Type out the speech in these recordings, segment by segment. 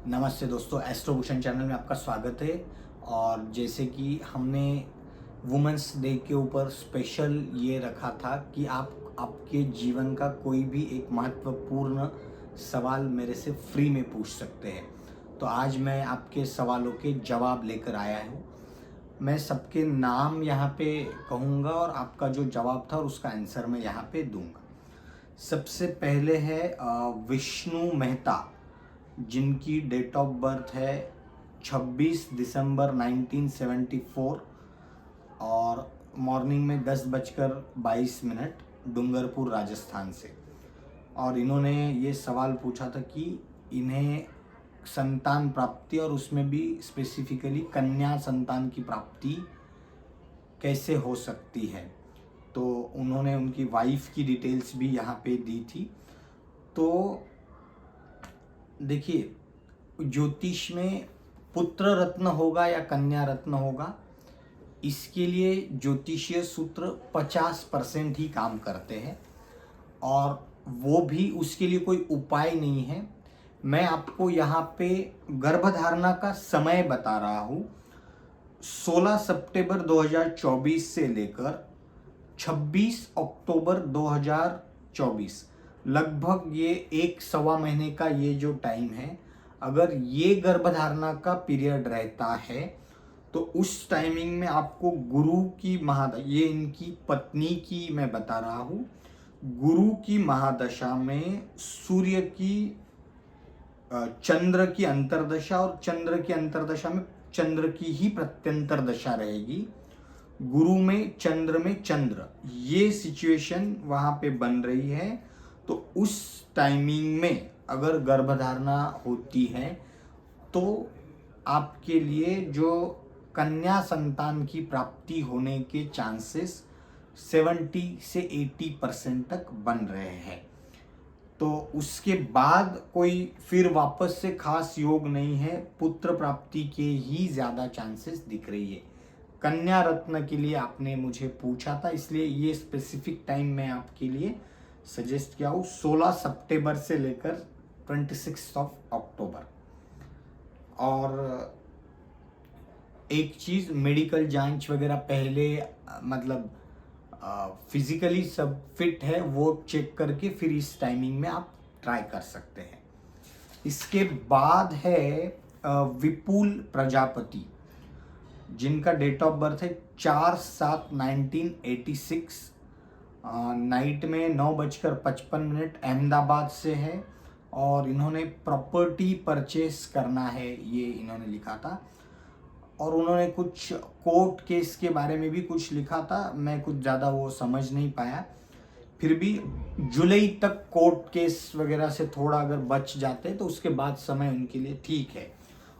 नमस्ते दोस्तों, एस्ट्रोभूषण चैनल में आपका स्वागत है। और जैसे कि हमने वुमेंस डे के ऊपर स्पेशल ये रखा था कि आप आपके जीवन का कोई भी एक महत्वपूर्ण सवाल मेरे से फ्री में पूछ सकते हैं। तो आज मैं आपके सवालों के जवाब लेकर आया हूँ। मैं सबके नाम यहाँ पे कहूँगा और आपका जो जवाब था उसका आंसर मैं यहाँ पे दूंगा। सबसे पहले है विष्णु मेहता, जिनकी डेट ऑफ बर्थ है 26 दिसंबर 1974 और मॉर्निंग में 10:22 डूंगरपुर राजस्थान से। और इन्होंने ये सवाल पूछा था कि इन्हें संतान प्राप्ति और उसमें भी स्पेसिफिकली कन्या संतान की प्राप्ति कैसे हो सकती है। तो उन्होंने उनकी वाइफ की डिटेल्स भी यहाँ पे दी थी। तो देखिए, ज्योतिष में पुत्र रत्न होगा या कन्या रत्न होगा, इसके लिए ज्योतिषीय सूत्र 50% ही काम करते हैं और वो भी उसके लिए कोई उपाय नहीं है। मैं आपको यहाँ पे गर्भधारणा का समय बता रहा हूँ। 16 सितंबर 2024 से लेकर 26 अक्टूबर 2024, लगभग ये 1-1.25 महीने का ये जो टाइम है, अगर ये गर्भधारणा का पीरियड रहता है तो उस टाइमिंग में आपको गुरु की ये इनकी पत्नी की मैं बता रहा हूँ, गुरु की महादशा में सूर्य की चंद्र की अंतर्दशा और चंद्र की अंतर्दशा में चंद्र की ही प्रत्यंतर दशा रहेगी। गुरु में चंद्र, ये सिचुएशन वहां पे बन रही है। तो उस टाइमिंग में अगर गर्भधारणा होती है तो आपके लिए जो कन्या संतान की प्राप्ति होने के चांसेस 70 से 80% तक बन रहे हैं। तो उसके बाद कोई फिर वापस से खास योग नहीं है, पुत्र प्राप्ति के ही ज़्यादा चांसेस दिख रही है। कन्या रत्न के लिए आपने मुझे पूछा था, इसलिए ये स्पेसिफिक टाइम मैं आपके लिए सजेस्ट किया हूँ, 16 सितंबर से लेकर 26 अक्टूबर। और एक चीज़, मेडिकल जांच वगैरह पहले मतलब फिजिकली सब फिट है वो चेक करके फिर इस टाइमिंग में आप ट्राई कर सकते हैं। इसके बाद है विपुल प्रजापति, जिनका डेट ऑफ बर्थ है 4/7/1986, नाइट में 9:55 अहमदाबाद से है। और इन्होंने प्रॉपर्टी परचेस करना है ये इन्होंने लिखा था। और उन्होंने कुछ कोर्ट केस के बारे में भी कुछ लिखा था, मैं कुछ ज़्यादा वो समझ नहीं पाया। फिर भी जुलाई तक कोर्ट केस वगैरह से थोड़ा अगर बच जाते तो उसके बाद समय उनके लिए ठीक है।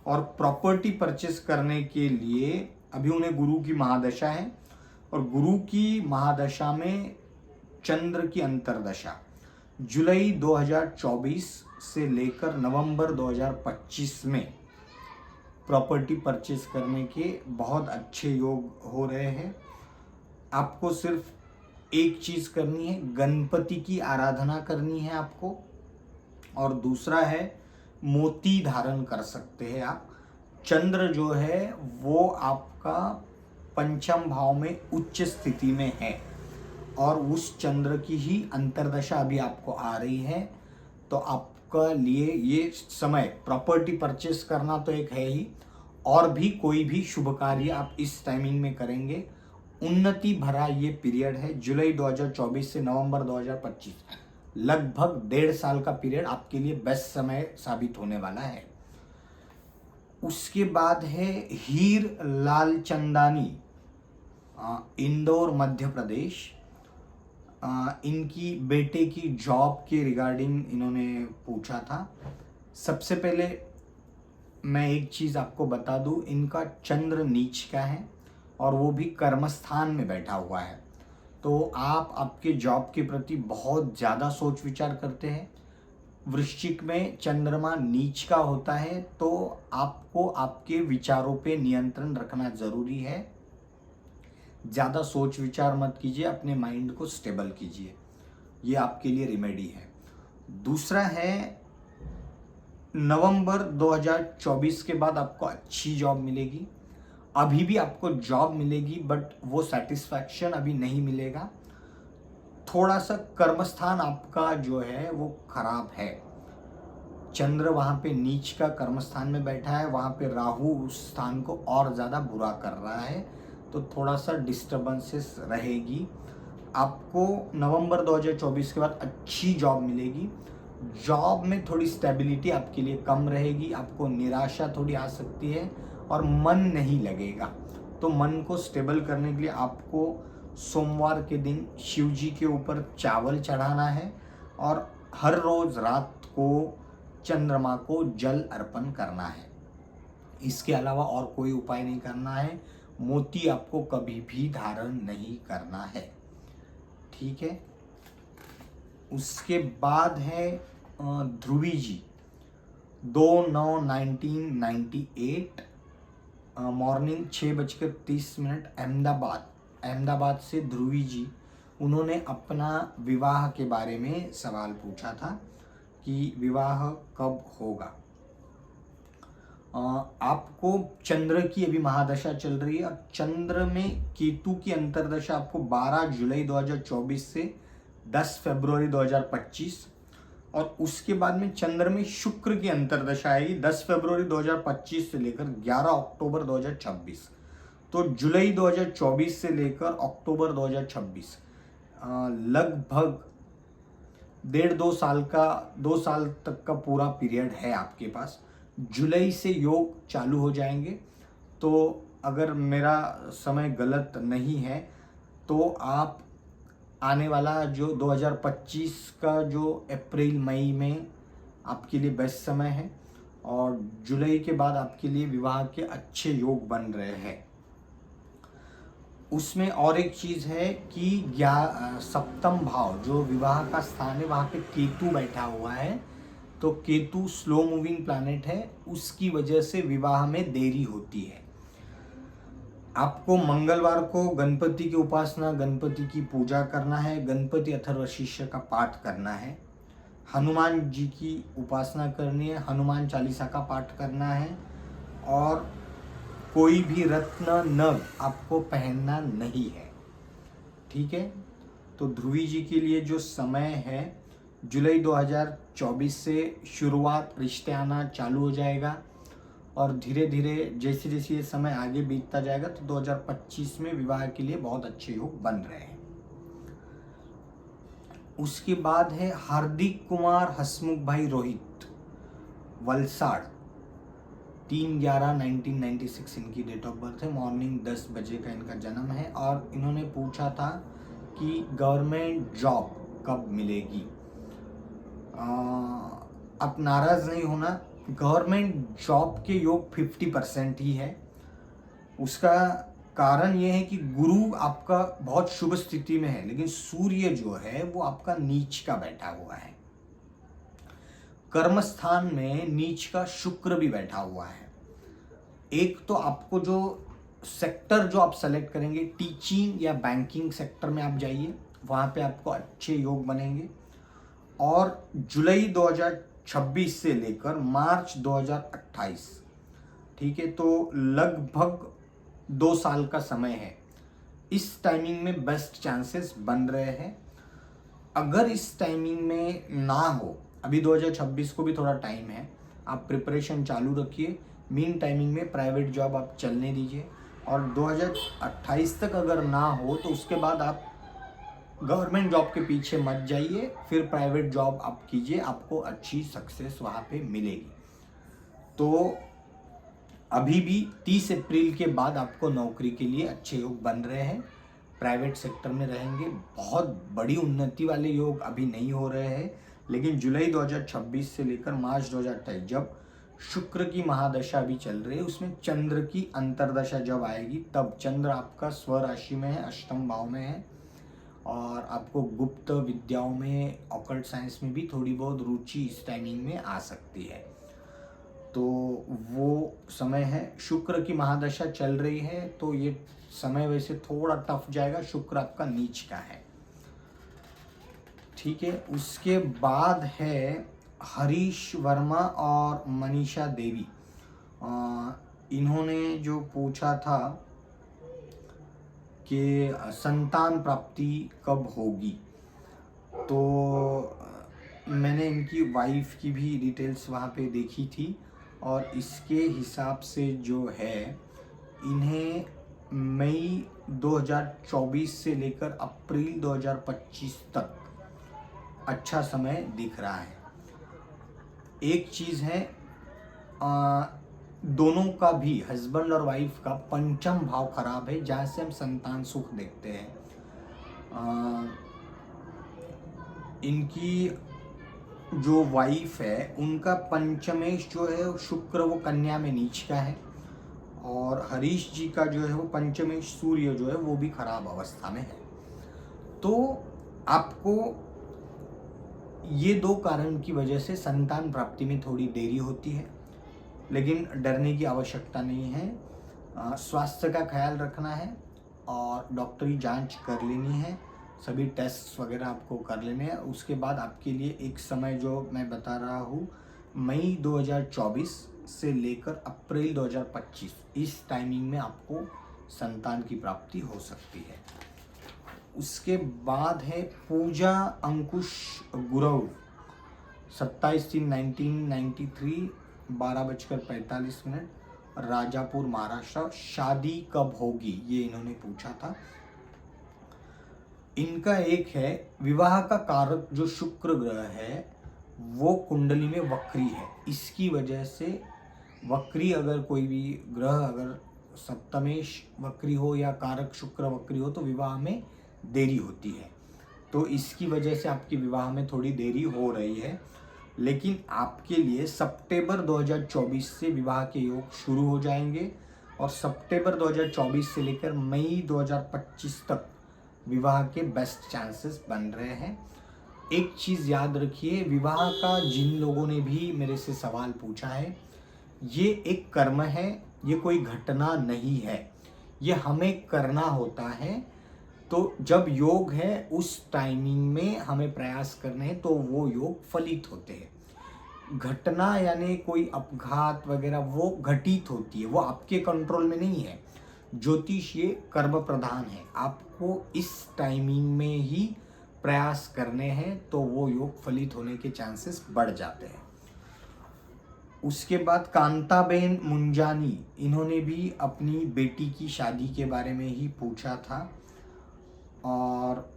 और प्रॉपर्टी परचेस करने के लिए अभी उन्हें गुरु की महादशा है और गुरु की महादशा में चंद्र की अंतर्दशा जुलाई 2024 से लेकर नवंबर 2025 में प्रॉपर्टी परचेस करने के बहुत अच्छे योग हो रहे हैं। आपको सिर्फ एक चीज़ करनी है, गणपति की आराधना करनी है आपको। और दूसरा है, मोती धारण कर सकते हैं आप। चंद्र जो है वो आपका पंचम भाव में उच्च स्थिति में है और उस चंद्र की ही अंतर्दशा अभी आपको आ रही है। तो आपका लिए ये समय प्रॉपर्टी परचेस करना तो एक है ही, और भी कोई भी शुभ कार्य आप इस टाइमिंग में करेंगे, उन्नति भरा ये पीरियड है। जुलाई 2024 से नवंबर 2025, लगभग 1.5 साल का पीरियड आपके लिए बेस्ट समय साबित होने वाला है। उसके बाद है हीर लालचंदानी, इंदौर मध्य प्रदेश। इनकी बेटे की जॉब के रिगार्डिंग इन्होंने पूछा था। सबसे पहले मैं एक चीज़ आपको बता दूं, इनका चंद्र नीच का है और वो भी कर्मस्थान में बैठा हुआ है। तो आप आपके जॉब के प्रति बहुत ज़्यादा सोच विचार करते हैं। वृश्चिक में चंद्रमा नीच का होता है तो आपको आपके विचारों पे नियंत्रण रखना ज़रूरी है। ज़्यादा सोच विचार मत कीजिए, अपने माइंड को स्टेबल कीजिए, ये आपके लिए रिमेडी है। दूसरा है नवंबर 2024 के बाद आपको अच्छी जॉब मिलेगी। अभी भी आपको जॉब मिलेगी बट वो सेटिस्फैक्शन अभी नहीं मिलेगा। थोड़ा सा कर्मस्थान आपका जो है वो खराब है। चंद्र वहाँ पे नीच का कर्मस्थान में बैठा है, वहाँ पे राहु उस स्थान को और ज़्यादा बुरा कर रहा है, तो थोड़ा सा डिस्टर्बेंसेस रहेगी। आपको नवंबर 2024 के बाद अच्छी जॉब मिलेगी। जॉब में थोड़ी स्टेबिलिटी आपके लिए कम रहेगी, आपको निराशा थोड़ी आ सकती है और मन नहीं लगेगा। तो मन को स्टेबल करने के लिए आपको सोमवार के दिन शिव जी के ऊपर चावल चढ़ाना है और हर रोज़ रात को चंद्रमा को जल अर्पण करना है। इसके अलावा और कोई उपाय नहीं करना है। मोती आपको कभी भी धारण नहीं करना है। ठीक है। उसके बाद है ध्रुवी जी, 2/9/1998 मॉर्निंग 6:30 अहमदाबाद से ध्रुवी जी, उन्होंने अपना विवाह के बारे में सवाल पूछा था कि विवाह कब होगा। आपको चंद्र की अभी महादशा चल रही है और चंद्र में केतु की अंतरदशा आपको 12 जुलाई 2024 से 10 फरवरी 2025 और उसके बाद में चंद्र में शुक्र की अंतरदशा आएगी 10 फरवरी 2025 से लेकर 11 अक्टूबर 2026। तो जुलाई 2024 से लेकर अक्टूबर 2026 लगभग 2 साल तक का पूरा पीरियड है आपके पास। जुलाई से योग चालू हो जाएंगे। तो अगर मेरा समय गलत नहीं है तो आप आने वाला जो 2025 का जो अप्रैल मई में आपके लिए बेस्ट समय है और जुलाई के बाद आपके लिए विवाह के अच्छे योग बन रहे हैं। उसमें और एक चीज़ है कि सप्तम भाव जो विवाह का स्थान है वहाँ पे केतु बैठा हुआ है, तो केतु स्लो मूविंग प्लैनेट है, उसकी वजह से विवाह में देरी होती है। आपको मंगलवार को गणपति की उपासना, गणपति की पूजा करना है, गणपति अथर्वशीर्ष का पाठ करना है, हनुमान जी की उपासना करनी है, हनुमान चालीसा का पाठ करना है और कोई भी रत्न नग आपको पहनना नहीं है। ठीक है। तो ध्रुवी जी के लिए जो समय है जुलाई 2024 से शुरुआत, रिश्ते आना चालू हो जाएगा और धीरे धीरे जैसे जैसे ये समय आगे बीतता जाएगा तो 2025 में विवाह के लिए बहुत अच्छे योग बन रहे हैं। उसके बाद है हार्दिक कुमार हसमुख भाई रोहित, वलसाड़, 3/11/1996 इनकी डेट ऑफ बर्थ है। मॉर्निंग 10 बजे का इनका जन्म है और इन्होंने पूछा था कि गवर्नमेंट जॉब कब मिलेगी। आप नाराज़ नहीं होना, गवर्नमेंट जॉब के योग 50% ही है। उसका कारण ये है कि गुरु आपका बहुत शुभ स्थिति में है, लेकिन सूर्य जो है वो आपका नीच का बैठा हुआ है। कर्मस्थान में नीच का शुक्र भी बैठा हुआ है। एक तो आपको जो सेक्टर जो आप सेलेक्ट करेंगे, टीचिंग या बैंकिंग सेक्टर में आप जाइए, वहाँ पे आपको अच्छे योग बनेंगे। और जुलाई 2026 से लेकर मार्च 2028, ठीक है, तो लगभग 2 साल का समय है। इस टाइमिंग में बेस्ट चांसेस बन रहे हैं। अगर इस टाइमिंग में ना हो, अभी 2026 को भी थोड़ा टाइम है, आप प्रिपरेशन चालू रखिए। मीन टाइमिंग में प्राइवेट जॉब आप चलने दीजिए और 2028 तक अगर ना हो तो उसके बाद आप गवर्नमेंट जॉब के पीछे मत जाइए, फिर प्राइवेट जॉब आप कीजिए, आपको अच्छी सक्सेस वहाँ पे मिलेगी। तो अभी भी 30 अप्रैल के बाद आपको नौकरी के लिए अच्छे योग बन रहे हैं, प्राइवेट सेक्टर में रहेंगे। बहुत बड़ी उन्नति वाले योग अभी नहीं हो रहे हैं, लेकिन जुलाई 2026 से लेकर मार्च 2028 जब शुक्र की महादशा भी चल रही है, उसमें चंद्र की अंतरदशा जब आएगी तब चंद्र आपका स्वराशि में है, अष्टम भाव में है और आपको गुप्त विद्याओं में, ऑकल्ट साइंस में भी थोड़ी बहुत रुचि इस टाइमिंग में आ सकती है। तो वो समय है, शुक्र की महादशा चल रही है, तो ये समय वैसे थोड़ा टफ जाएगा, शुक्र आपका नीच का है। ठीक है। उसके बाद है हरीश वर्मा और मनीषा देवी, इन्होंने जो पूछा था कि संतान प्राप्ति कब होगी, तो मैंने इनकी वाइफ की भी डिटेल्स वहाँ पे देखी थी और इसके हिसाब से जो है इन्हें मई 2024 से लेकर अप्रैल 2025 तक अच्छा समय दिख रहा है। एक चीज़ है, दोनों का भी हस्बैंड और वाइफ का पंचम भाव खराब है, जहाँ से हम संतान सुख देखते हैं। इनकी जो वाइफ है उनका पंचमेश जो है शुक्र वो कन्या में नीच का है, और हरीश जी का जो है वो पंचमेश सूर्य जो है वो भी खराब अवस्था में है। तो आपको ये दो कारण की वजह से संतान प्राप्ति में थोड़ी देरी होती है, लेकिन डरने की आवश्यकता नहीं है। स्वास्थ्य का ख्याल रखना है और डॉक्टरी जांच कर लेनी है, सभी टेस्ट वगैरह आपको कर लेने हैं। उसके बाद आपके लिए एक समय जो मैं बता रहा हूँ, मई 2024 से लेकर अप्रैल 2025 इस टाइमिंग में आपको संतान की प्राप्ति हो सकती है। उसके बाद है पूजा अंकुश गुरव, 27/3/1993, 12:45, राजापुर महाराष्ट्र। शादी कब होगी ये इन्होंने पूछा था। इनका एक है, विवाह का कारक जो शुक्र ग्रह है वो कुंडली में वक्री है, इसकी वजह से वक्री अगर कोई भी ग्रह अगर सप्तमेश वक्री हो या कारक शुक्र वक्री हो तो विवाह में देरी होती है। तो इसकी वजह से आपके विवाह में थोड़ी देरी हो रही है, लेकिन आपके लिए सितंबर 2024 से विवाह के योग शुरू हो जाएंगे और सितंबर 2024 से लेकर मई 2025 तक विवाह के बेस्ट चांसेस बन रहे हैं। एक चीज़ याद रखिए, विवाह का जिन लोगों ने भी मेरे से सवाल पूछा है, ये एक कर्म है, ये कोई घटना नहीं है, ये हमें करना होता है। तो जब योग है उस टाइमिंग में हमें प्रयास करने हैं तो वो योग फलित होते हैं। घटना यानी कोई अपघात वगैरह वो घटित होती है, वो आपके कंट्रोल में नहीं है। ज्योतिष ये कर्म प्रधान है, आपको इस टाइमिंग में ही प्रयास करने हैं तो वो योग फलित होने के चांसेस बढ़ जाते हैं। उसके बाद कांताबेन मुंजानी, इन्होंने भी अपनी बेटी की शादी के बारे में ही पूछा था और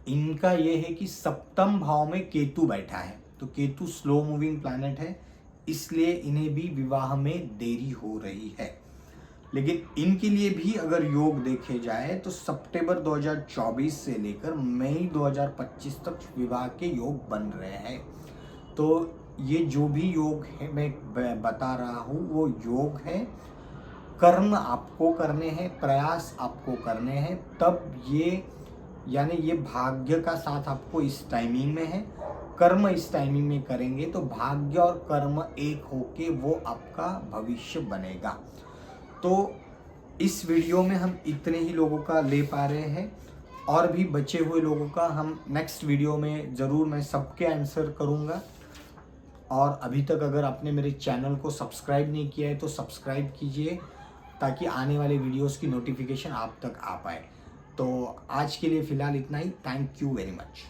इनका ये है कि सप्तम भाव में केतु बैठा है, तो केतु स्लो मूविंग प्लैनेट है, इसलिए इन्हें भी विवाह में देरी हो रही है। लेकिन इनके लिए भी अगर योग देखे जाए तो सितंबर 2024 से लेकर मई 2025 तक विवाह के योग बन रहे हैं। तो ये जो भी योग है मैं बता रहा हूँ वो योग है, कर्म आपको करने हैं, प्रयास आपको करने हैं, तब ये यानी ये भाग्य का साथ आपको इस टाइमिंग में है। कर्म इस टाइमिंग में करेंगे तो भाग्य और कर्म एक होके वो आपका भविष्य बनेगा। तो इस वीडियो में हम इतने ही लोगों का ले पा रहे हैं, और भी बचे हुए लोगों का हम नेक्स्ट वीडियो में ज़रूर मैं सबके आंसर करूँगा। और अभी तक अगर आपने मेरे चैनल को सब्सक्राइब नहीं किया है तो सब्सक्राइब कीजिए ताकि आने वाले वीडियोस की नोटिफिकेशन आप तक आ पाए। तो आज के लिए फ़िलहाल इतना ही। Thank you very much.